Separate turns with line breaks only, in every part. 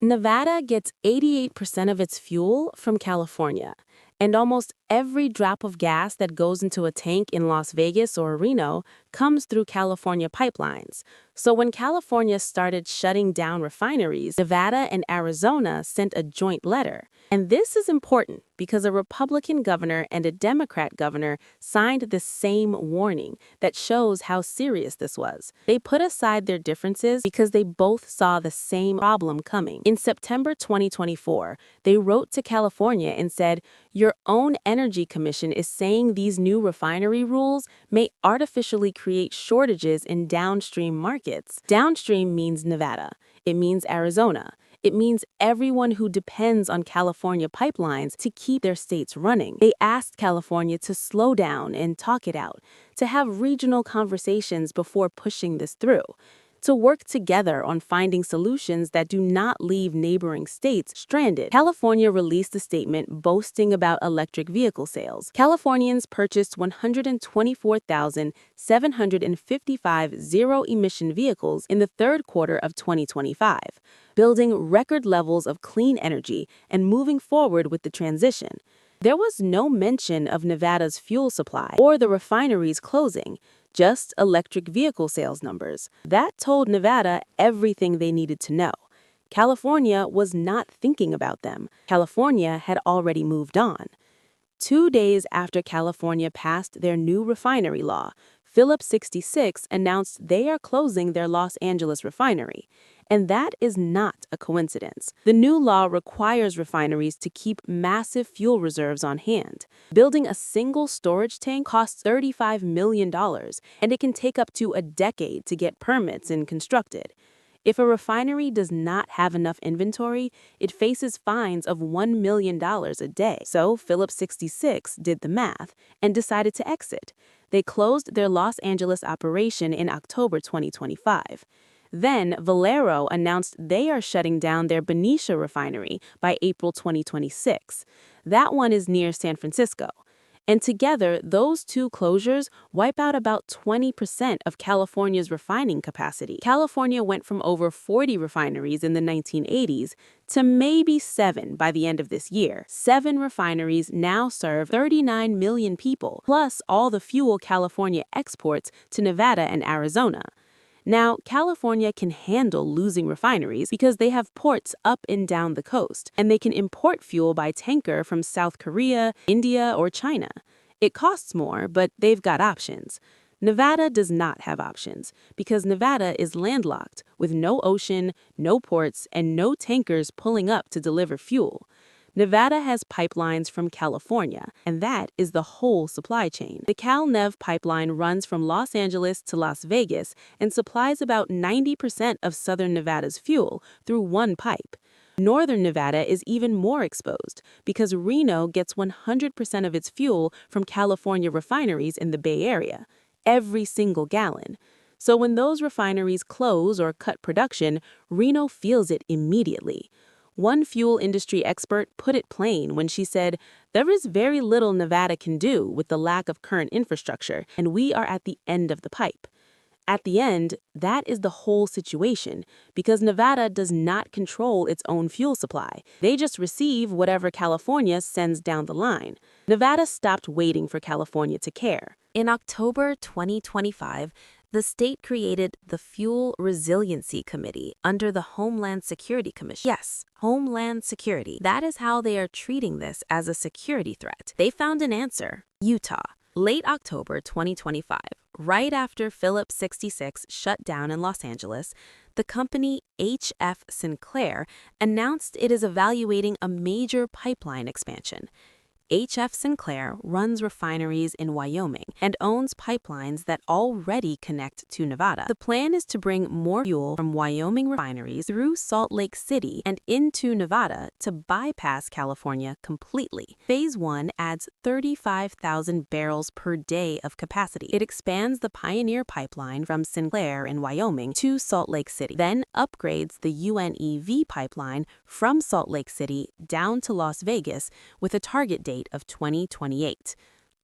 Nevada gets 88% of its fuel from California, and almost every drop of gas that goes into a tank in Las Vegas or Reno comes through California pipelines. So when California started shutting down refineries, Nevada and Arizona sent a joint letter. And this is important because a Republican governor and a Democrat governor signed the same warning that shows how serious this was. They put aside their differences because they both saw the same problem coming. In September 2024, they wrote to California and said, "Your own Energy Commission is saying these new refinery rules may artificially create shortages in downstream markets." Downstream means Nevada. It means Arizona. It means everyone who depends on California pipelines to keep their states running. They asked California to slow down and talk it out, to have regional conversations before pushing this through, to work together on finding solutions that do not leave neighboring states stranded. California released a statement boasting about electric vehicle sales. Californians purchased 124,755 zero-emission vehicles in the third quarter of 2025, building record levels of clean energy and moving forward with the transition. There was no mention of Nevada's fuel supply or the refineries closing, just electric vehicle sales numbers. That told Nevada everything they needed to know. California was not thinking about them. California had already moved on. 2 days after California passed their new refinery law, Phillips 66 announced they are closing their Los Angeles refinery. And that is not a coincidence. The new law requires refineries to keep massive fuel reserves on hand. Building a single storage tank costs $35 million, and it can take up to a decade to get permits and constructed. If a refinery does not have enough inventory, it faces fines of $1 million a day. So Phillips 66 did the math and decided to exit. They closed their Los Angeles operation in October 2025. Then, Valero announced they are shutting down their Benicia refinery by April 2026. That one is near San Francisco. And together, those two closures wipe out about 20% of California's refining capacity. California went from over 40 refineries in the 1980s to maybe 7 by the end of this year. 7 refineries now serve 39 million people, plus all the fuel California exports to Nevada and Arizona. Now, California can handle losing refineries because they have ports up and down the coast, and they can import fuel by tanker from South Korea, India, or China. It costs more, but they've got options. Nevada does not have options because Nevada is landlocked with no ocean, no ports, and no tankers pulling up to deliver fuel. Nevada has pipelines from California, and that is the whole supply chain. The Cal-Nev pipeline runs from Los Angeles to Las Vegas and supplies about 90% of southern Nevada's fuel through one pipe. Northern Nevada is even more exposed because Reno gets 100% of its fuel from California refineries in the Bay Area, every single gallon. So when those refineries close or cut production, Reno feels it immediately. One fuel industry expert put it plain when she said, "There is very little Nevada can do with the lack of current infrastructure, and we are at the end of the pipe." At the end, that is the whole situation, because Nevada does not control its own fuel supply. They just receive whatever California sends down the line. Nevada stopped waiting for California to care.
In October 2025, the state created the Fuel Resiliency Committee under the Homeland Security Commission. Yes, Homeland Security. That is how they are treating this as a security threat. They found an answer: Utah. Late October 2025, right after Phillips 66 shut down in Los Angeles, the company HF Sinclair announced it is evaluating a major pipeline expansion. HF Sinclair runs refineries in Wyoming and owns pipelines that already connect to Nevada. The plan is to bring more fuel from Wyoming refineries through Salt Lake City and into Nevada to bypass California completely. Phase 1 adds 35,000 barrels per day of capacity. It expands the Pioneer pipeline from Sinclair in Wyoming to Salt Lake City, then upgrades the UNEV pipeline from Salt Lake City down to Las Vegas with a target date of 2028.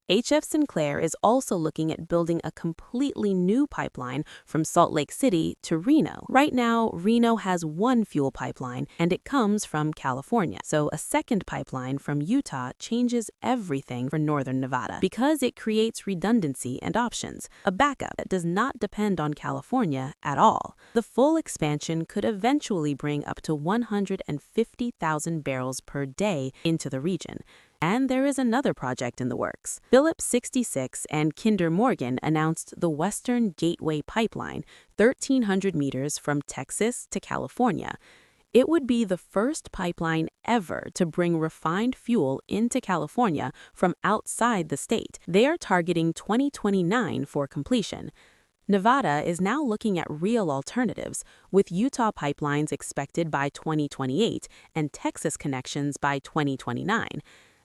HF Sinclair is also looking at building a completely new pipeline from Salt Lake City to Reno. Right now, Reno has one fuel pipeline, and it comes from California. So a second pipeline from Utah changes everything for northern Nevada because it creates redundancy and options, a backup that does not depend on California at all. The full expansion could eventually bring up to 150,000 barrels per day into the region. And there is another project in the works. Phillips 66 and Kinder Morgan announced the Western Gateway Pipeline, 1,300 meters from Texas to California. It would be the first pipeline ever to bring refined fuel into California from outside the state. They are targeting 2029 for completion. Nevada is now looking at real alternatives, with Utah pipelines expected by 2028 and Texas connections by 2029.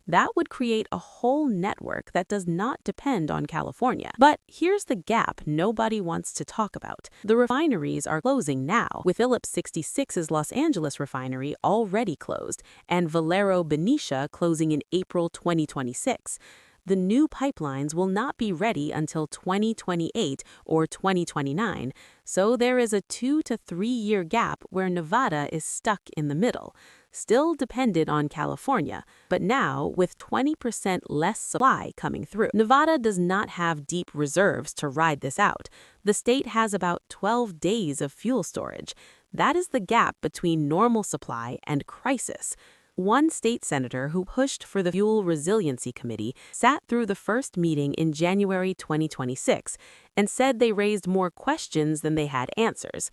That would create a whole network that does not depend on California. But here's the gap nobody wants to talk about. The refineries are closing now, with Phillips 66's Los Angeles refinery already closed and Valero Benicia closing in April 2026. The new pipelines will not be ready until 2028 or 2029, so there is a 2 to 3 year gap where Nevada is stuck in the middle, still dependent on California, but now with 20% less supply coming through. Nevada does not have deep reserves to ride this out. The state has about 12 days of fuel storage. That is the gap between normal supply and crisis. One state senator who pushed for the Fuel Resiliency Committee sat through the first meeting in January 2026 and said they raised more questions than they had answers.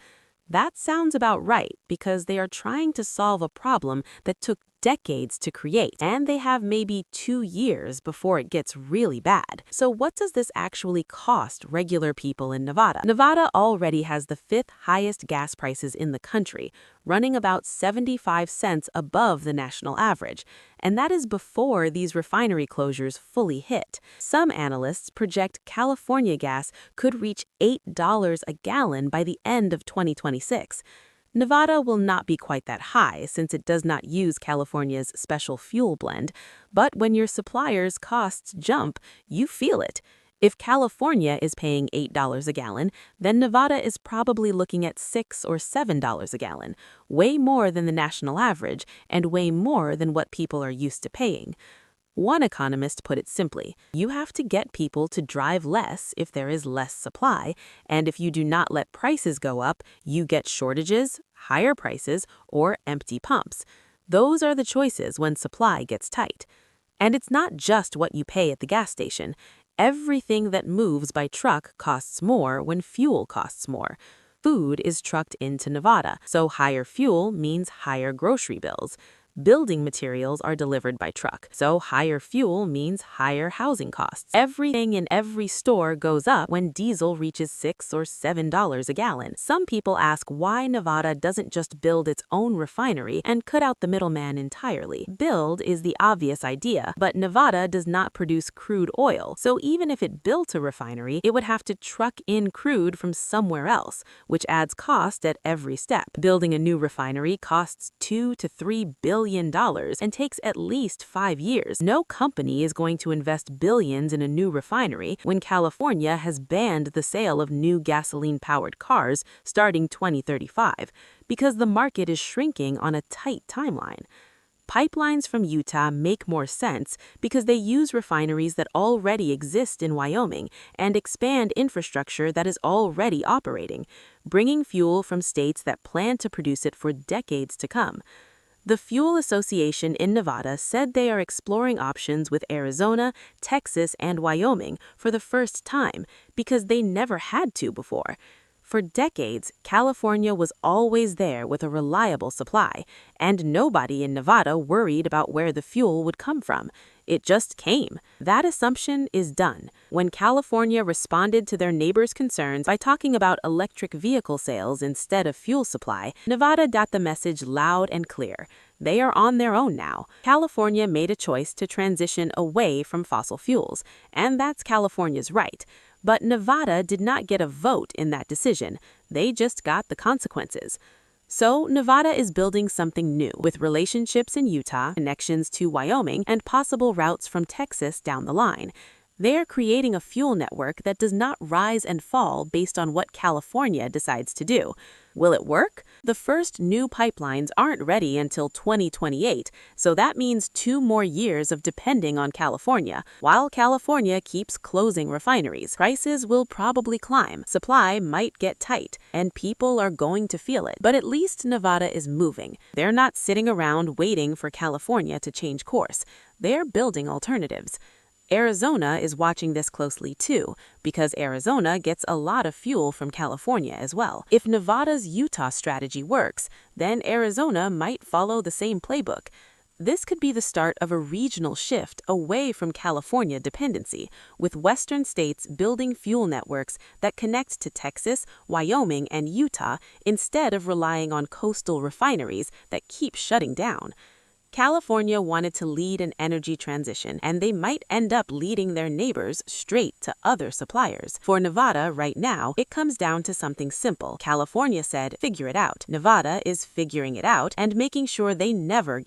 That sounds about right because they are trying to solve a problem that took decades to create, and they have maybe 2 years before it gets really bad. So what does this actually cost regular people in Nevada? Nevada already has the 5th highest gas prices in the country, running about 75 cents above the national average, and that is before these refinery closures fully hit. Some analysts project California gas could reach $8 a gallon by the end of 2026. Nevada will not be quite that high since it does not use California's special fuel blend, but when your supplier's costs jump, you feel it. If California is paying $8 a gallon, then Nevada is probably looking at $6 or $7 a gallon, way more than the national average and way more than what people are used to paying. One economist put it simply, you have to get people to drive less if there is less supply, and if you do not let prices go up, you get shortages, higher prices, or empty pumps. Those are the choices when supply gets tight. And it's not just what you pay at the gas station. Everything that moves by truck costs more when fuel costs more. Food is trucked into Nevada, so higher fuel means higher grocery bills. Building materials are delivered by truck, so higher fuel means higher housing costs. Everything in every store goes up when diesel reaches $6 or $7 a gallon. Some people ask why Nevada doesn't just build its own refinery and cut out the middleman entirely. Build is the obvious idea, but Nevada does not produce crude oil, so even if it built a refinery, it would have to truck in crude from somewhere else, which adds cost at every step. Building a new refinery costs $2 to $3 billion and takes at least 5 years. No company is going to invest billions in a new refinery when California has banned the sale of new gasoline-powered cars starting 2035 because the market is shrinking on a tight timeline. Pipelines from Utah make more sense because they use refineries that already exist in Wyoming and expand infrastructure that is already operating, bringing fuel from states that plan to produce it for decades to come. The Fuel Association in Nevada said they are exploring options with Arizona, Texas, and Wyoming for the first time because they never had to before. For decades, California was always there with a reliable supply, and nobody in Nevada worried about where the fuel would come from. It just came. That assumption is done. When California responded to their neighbors' concerns by talking about electric vehicle sales instead of fuel supply, Nevada got the message loud and clear. They are on their own now. California made a choice to transition away from fossil fuels, and that's California's right. But Nevada did not get a vote in that decision. They just got the consequences. So Nevada is building something new, with relationships in Utah, connections to Wyoming, and possible routes from Texas down the line. They're creating a fuel network that does not rise and fall based on what California decides to do. Will it work? The first new pipelines aren't ready until 2028, so that means 2 more years of depending on California. While California keeps closing refineries, prices will probably climb, supply might get tight, and people are going to feel it. But at least Nevada is moving. They're not sitting around waiting for California to change course. They're building alternatives. Arizona is watching this closely too, because Arizona gets a lot of fuel from California as well. If Nevada's Utah strategy works, then Arizona might follow the same playbook. This could be the start of a regional shift away from California dependency, with western states building fuel networks that connect to Texas, Wyoming, and Utah instead of relying on coastal refineries that keep shutting down. California wanted to lead an energy transition, and they might end up leading their neighbors straight to other suppliers. For Nevada, right now, it comes down to something simple. California said, figure it out. Nevada is figuring it out and making sure they never